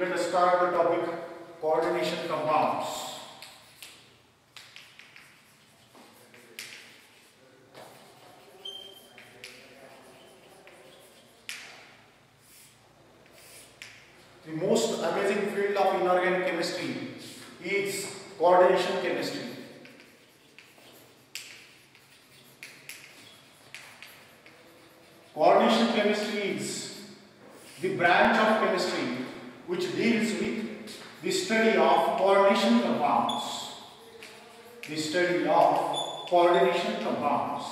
let us start the topic coordination compounds. The most amazing field of inorganic chemistry is coordination chemistry. Coordination chemistry is the branch of chemistry which deals with the study of coordination compounds. The study of coordination compounds.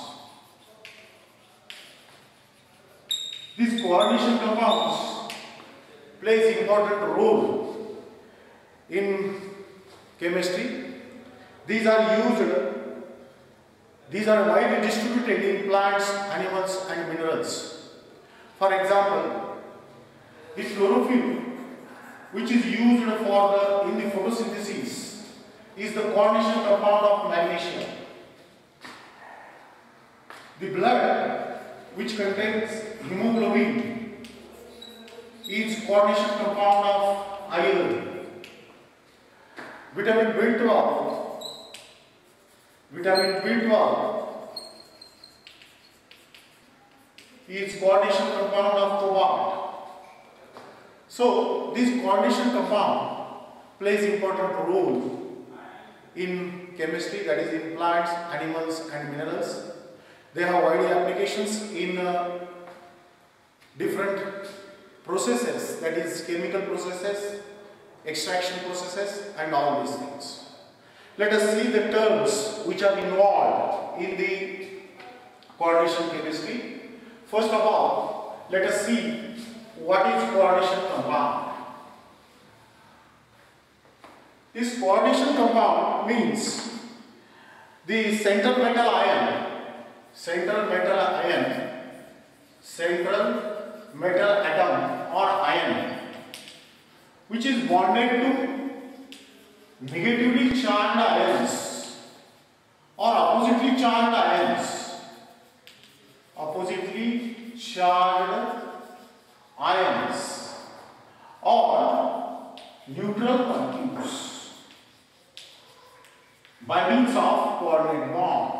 These coordination compounds plays important role in chemistry. These are widely distributed in plants, animals and minerals. For example, the chlorophyll, which is used in the photosynthesis, is the coordination compound of magnesium. The blood, which contains hemoglobin, is coordination compound of iron. Vitamin B12 is coordination compound of cobalt. So this coordination compound plays important role in chemistry, that is in plants, animals and minerals. They have wide applications in different processes, that is chemical processes, extraction processes and all these things. Let us see the terms which are involved in the coordination chemistry. First of all, let us see what is coordination compound. This coordination compound means the central metal atom or ion, which is bonded to negatively charged ions or oppositely charged ions or neutral molecules by means of coordinate bond.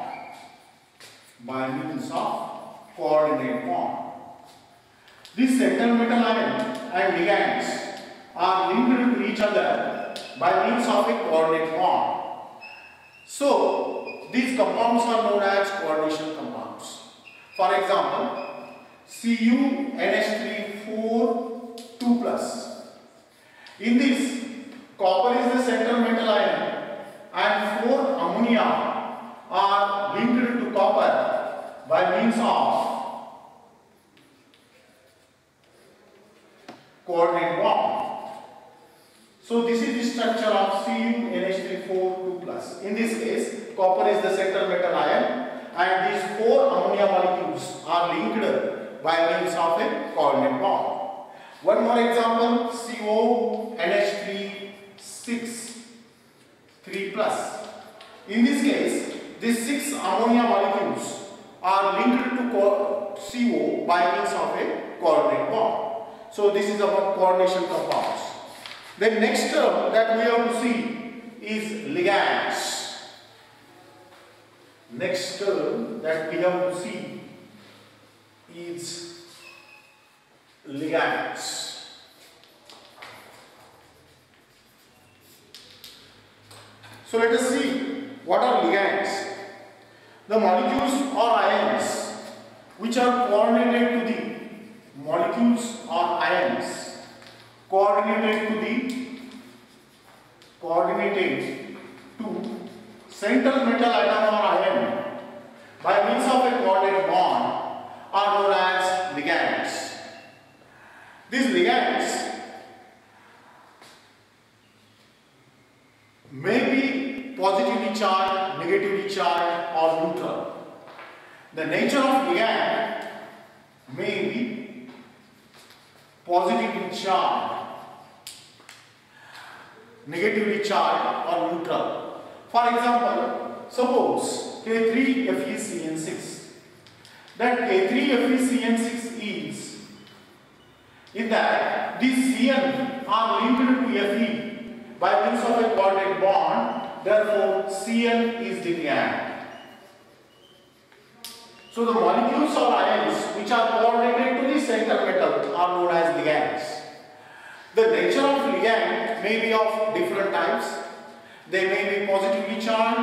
These central metal ion and ligands are linked to each other by means of a coordinate bond. So these compounds are known as coordination compounds. For example, CuNH3 4 2+. In this, copper is the central metal ion and 4 ammonia are linked to copper by means of coordinate bond. So this is the structure of CuNH3 4 2+. In this case, copper is the central metal ion and these 4 ammonia molecules are linked by means of a coordinate bond. One more example, CONH3 6 3+. In this case, these 6 ammonia molecules are linked to CO by means of a coordinate bond. So this is about coordination compounds. The next term that we have to see is ligands. Next term that we have to see is ligands. So let us see what are ligands. The molecules or ions which are coordinated to the central metal atom or ion by means of a coordinate bond are known as ligands. These ligands may be positively charged, negatively charged or neutral. The nature of ligand may be positively charged, negatively charged or neutral. For example, suppose K3FeCN6. That K3FeCN6 is in that these Cn are linked to Fe by means of a coordinate bond. Therefore, Cn is the ligand. So the molecules or ions which are coordinated to the center metal are known as ligands. The nature of ligand may be of different types. They may be positively charged,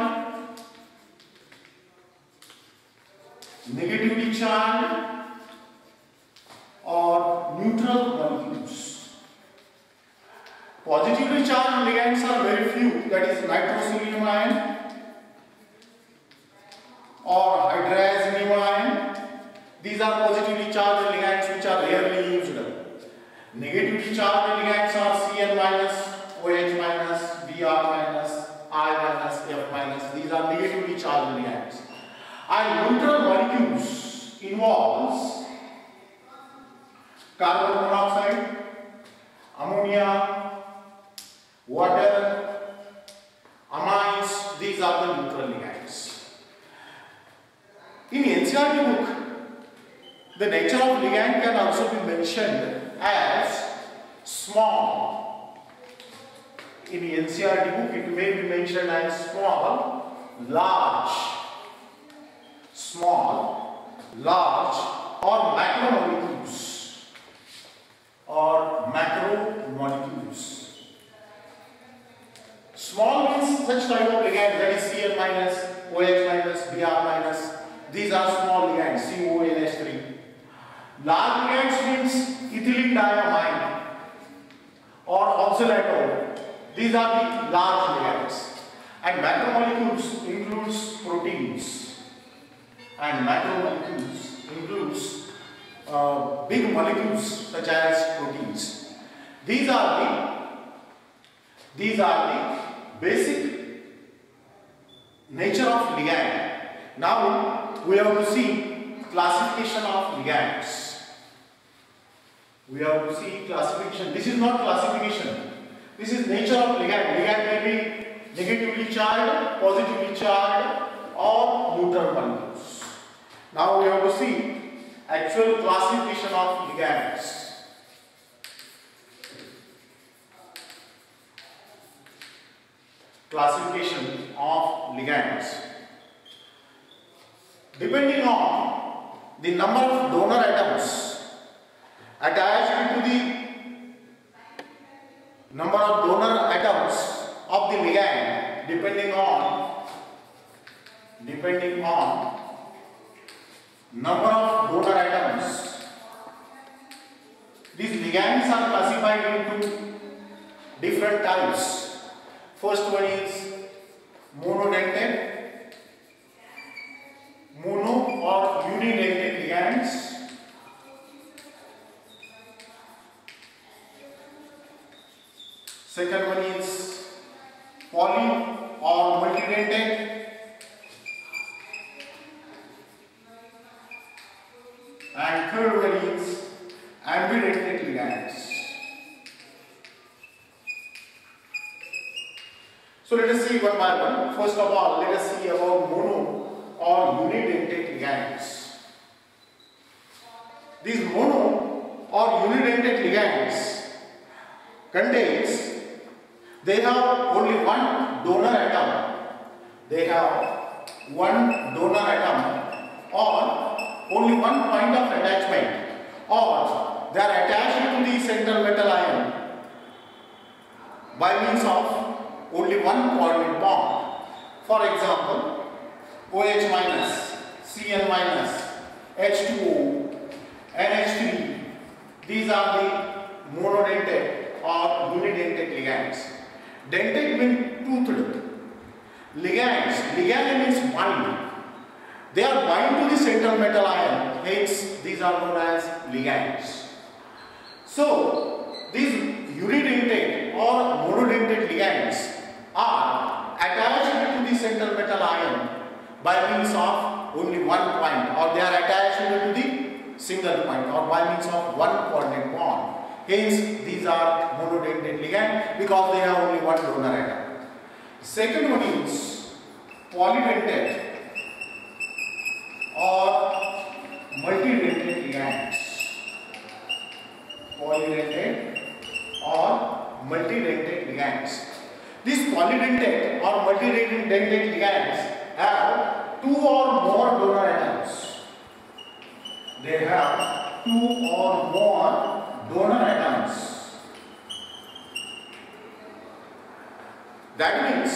negatively charged, or neutral molecules. Positively charged ligands are very few, that is nitroselenium ion or hydrazinium ion. These are positively charged ligands which are rarely used. Negatively charged ligands are Cn minus, OH minus, Br minus, I minus, F minus. These are negatively charged ligands. And neutral molecules involves carbon monoxide, ammonia, water, amines. These are the neutral ligands. In NCERT book, the nature of ligand can also be mentioned as small. In the NCERT book, it may be mentioned as small, large, or macromolecules. Small means such type of ligand, that is Cn minus, OH minus, Br minus. These are small ligands, CONH3. Large ligands means ethylene diamine or oxalato. These are the large ligands. And macromolecules includes proteins. And macromolecules includes big molecules such as proteins. These are the basic nature of ligand. Now we have to see classification of ligands. This is not classification. This is nature of ligand. Ligand may be negatively charged, positively charged, or neutral molecules. Now we have to see actual classification of ligands. Classification of ligands. Depending on the number of donor atoms attached to the number of donor atoms of the ligand, depending on number of donor atoms, these ligands are classified into different types. First one is monodentate, mono or unidentate ligands. Second one is poly or multidentate. And third one is ambidentate ligands. So let us see one by one. First of all, let us see about mono or unidentate ligands. These mono or unidentate ligands contains, they have only one donor atom. Or only one point of attachment, or they are attached to the central metal ion by means of only one coordinate bond. For example, OH minus, Cn minus, H2O, NH3. These are the monodentate or unidentate ligands. Dentate means toothed. Ligand means bind. They are bind to the central metal ion, hence these are known as ligands. So these unidentate or monodentate ligands are attached to the central metal ion by means of only one point, or they are attached to the single point, or by means of one coordinate bond. Hence these are monodentate ligand because they have only one donor atom. Second one is polydentate or multidentate ligands. Polydentate multidentate ligands. These polydentate or multidentate ligands have two or more donor atoms. They have two or more donor atoms. That means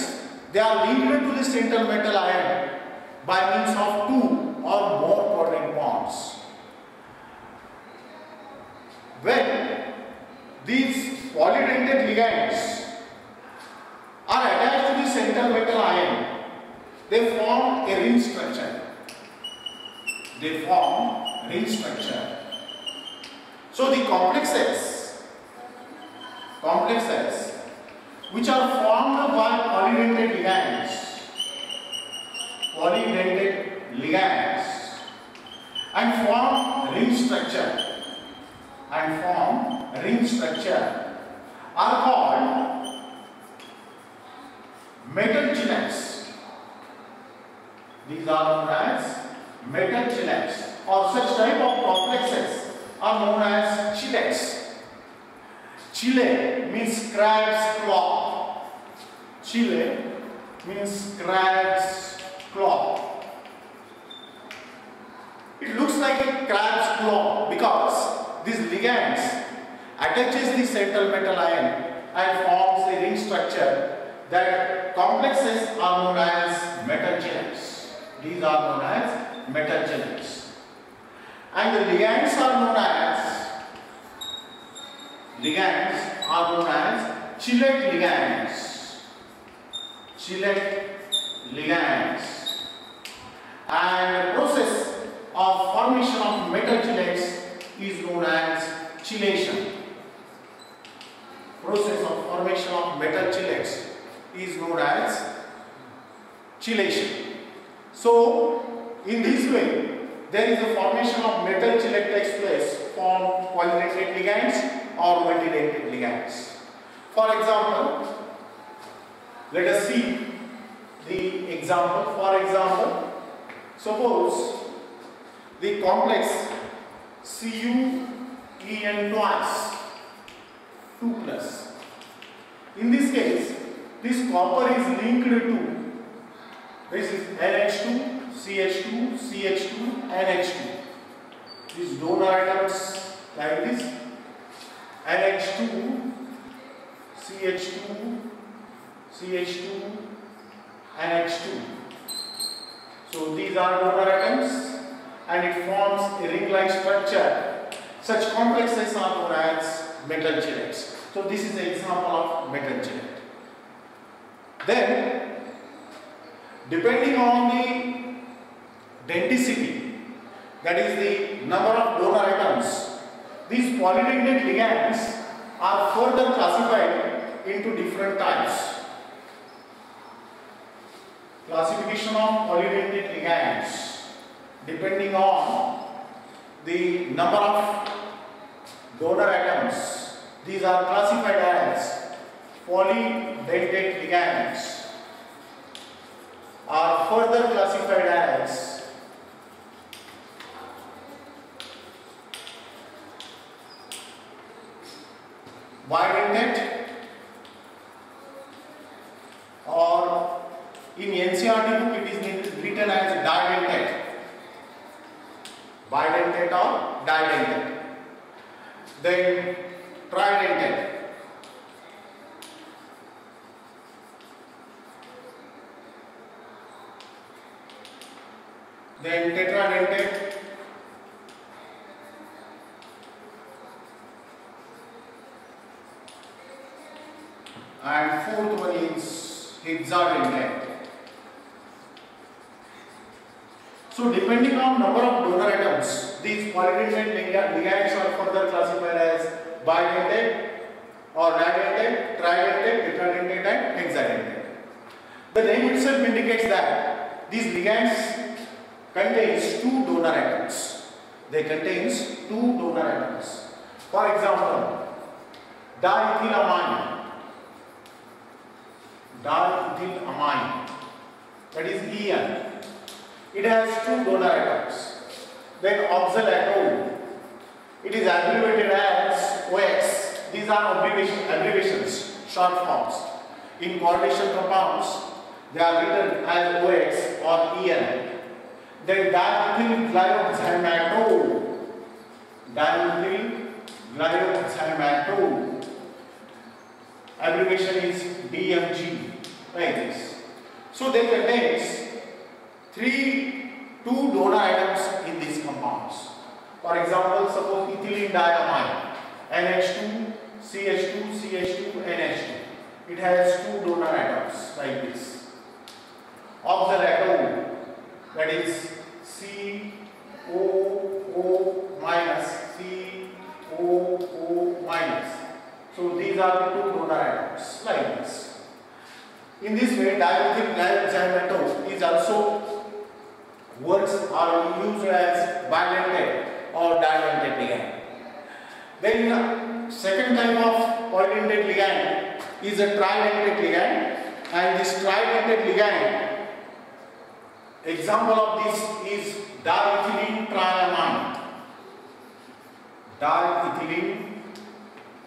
they are linked to the central metal ion by means of two or more covalent bonds. When these polydentate ligands are attached to the central metal ion, they form a ring structure. They form ring structure. So the complexes which are formed by polydentate ligands and form ring structure are called metal chelates. These are known as metal chelates, or such type of complexes are known as chelates. Chile means crab's claw. Chile means crab's claw. It looks like a crab's claw because these ligands attaches the central metal ion and forms a ring structure. That complexes are known as metal chelates. These are known as metal chelates. And the ligands are known as chelate ligands. And the process of formation of metal chelates is known as chelation. Process of formation of metal chelates is known as chelation. So, in this way, there is a formation of metal chelate takes place from polydentate ligands or multidentate ligands. For example, let us see the example. For example, suppose the complex CuEn twice 2 plus. In this case, this copper is linked to this is NH2, CH2, CH2, NH2. These donor atoms like this NH2, CH2, CH2, NH2. So these are donor atoms and it forms a ring-like structure. Such complexes are known as metal chelates. So this is an example of metal chelate. Then, depending on the denticity, that is the number of donor atoms, these polydentate ligands are further classified into different types. Classification of polydentate ligands, depending on the number of donor atoms, these are classified as polydentate ligands, are further classified as bidentate, or in NCERT book it is written as didentate. Bidentate or didentate. Then tridentate. Then tetradentate. And fourth one is hexadentate. So depending on number of donor atoms, these polydentate ligands are further classified as bidentate or didentate, tridentate, tetradentate and hexadentate. The name itself indicates that these ligands contains two donor atoms. They contains two donor atoms. For example, diethylamine, that is En. It has two donor atoms. Then oxalatone, it is abbreviated as OX, these are abbreviations, short forms. In coordination compounds, they are written as OX or EN. Then dimethyl glyoxymaltone. Dimethyl glyoxymaltone. Abbreviation is DMG, like this. So they contains two donor atoms in these compounds. For example, suppose ethylene diamine, NH2, CH2, CH2, NH2. It has two donor atoms like this. Oxalate, that is COO minus, COO minus. So these are the two donor atoms like this. In this way, dimethyl glyoxymaltone is also works are used as bidentate or didentate ligand. Then second type of polydentate ligand is a tridentate ligand, and this tridentate ligand, example of this is diethylene triamine. Diethylene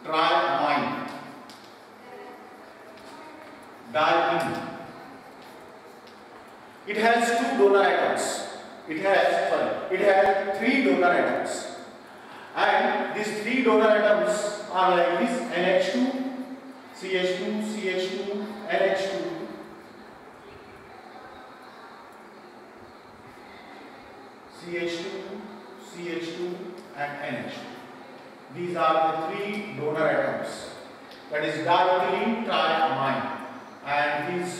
triamine. Diamine. It has two donor atoms. It has three donor atoms. And these three donor atoms are like this: NH2, CH2, CH2, NH2. CH2, CH2 and NH2. These are the three donor atoms. That is diethylene triamine. And this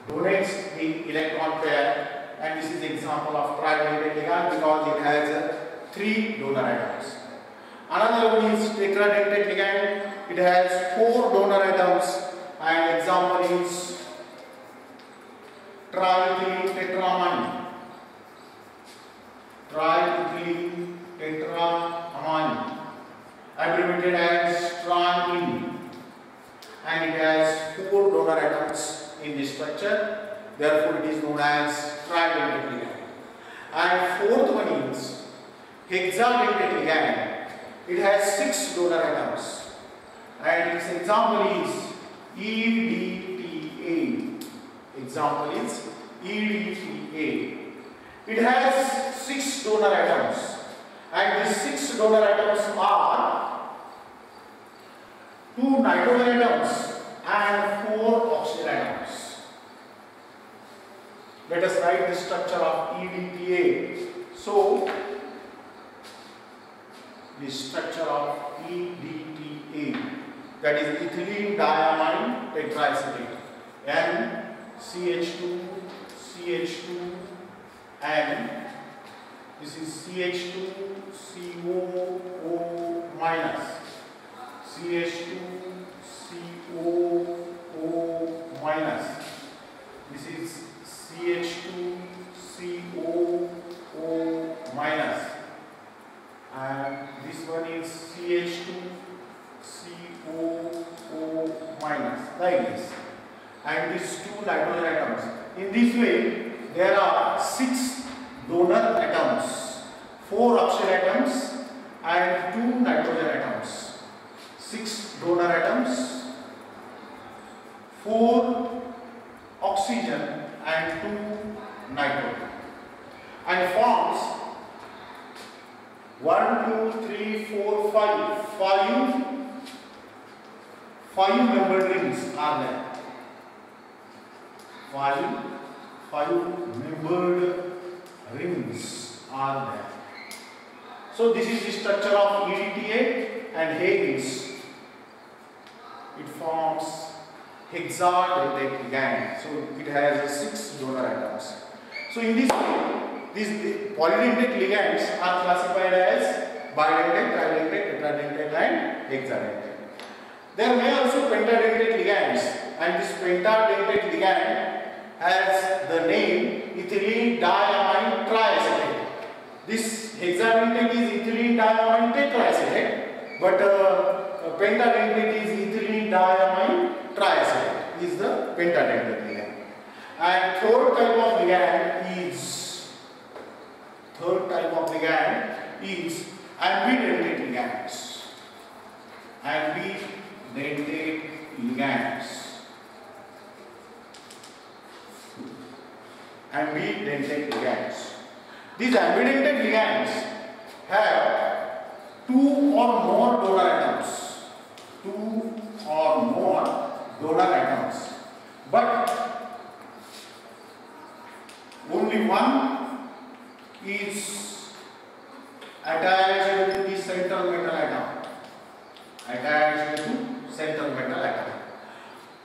donates the electron pair, and this is the example of tridentate ligand because it has three donor atoms. Another one is tetradentate ligand. It has four donor atoms, and example is triethylene tetramine. Triethylene tetramine, abbreviated as triene, and it has four donor atoms in this structure. Therefore, it is known as tridentate ligand. And fourth one is hexadentate ligand. It has six donor atoms, and its example is EDTA. Example is EDTA. It has six donor atoms, and these six donor atoms are two nitrogen atoms and four oxygen atoms. Let us write the structure of EDTA. So, the structure of EDTA, that is ethylene diamine tetraacetate, and CH2, CH2, and this is CH2, COO minus, CH2, COO minus, this is CH2, COO minus, and this one is CH2, COO minus, like this. And these two nitrogen atoms. In this way, there are six donor atoms, four oxygen atoms and two nitrogen atoms. Six donor atoms, four oxygen and two nitrogen, and forms 1, 2, 3, 4, 5. Five membered rings are there. Five membered rings are there. So this is the structure of EDTA, and Hagens, it forms hexadentate ligand. So it has six donor atoms. So in this way, these polydentate ligands are classified as bidentate, tridentate, tetradentate and hexadentate. There may also pentadentate ligands, and this pentadentate ligand has the name ethylene diamine triacetate. This hexadentate is ethylene diamine tetraacetate, but pentadentate is ethylene diamine triacetate, is the pentadentate ligand. And third type of ligand is ambidentate ligand. ambidentate ligands. These ambidentate ligands have two or more donor atoms. Two or more donor atoms. But only one is attached to the central metal atom. Attached to central metal atom.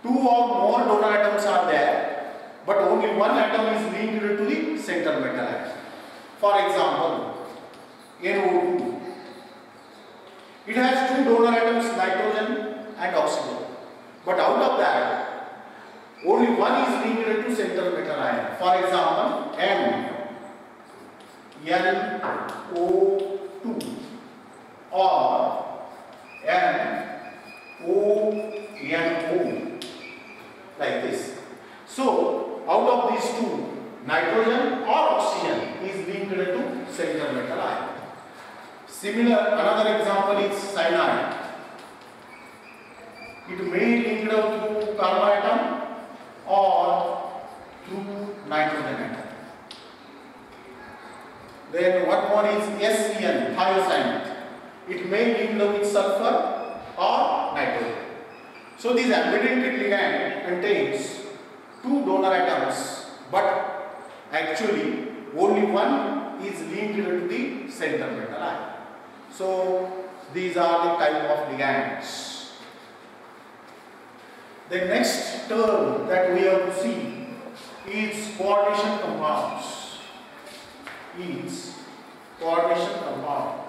Two or more donor atoms are there, but only one atom is linked to the central metal atom. For example, NO2. It has two donor atoms, nitrogen and oxygen. But out of that, only one is linked to central metal ion. For example, NO2 or NONO, like this. So, out of these two, nitrogen or oxygen is linked to central metal ion. Similar, another example is cyanide. It may link through carbon atom or through nitrogen atom. Then what one is SCN, thiocyanate. It may link with sulfur or nitrogen. So this ambidentate ligand contains two donor atoms, but actually only one is linked to the central metal ion. So these are the type of ligands. The next term that we have to see is coordination compounds. Coordination compound.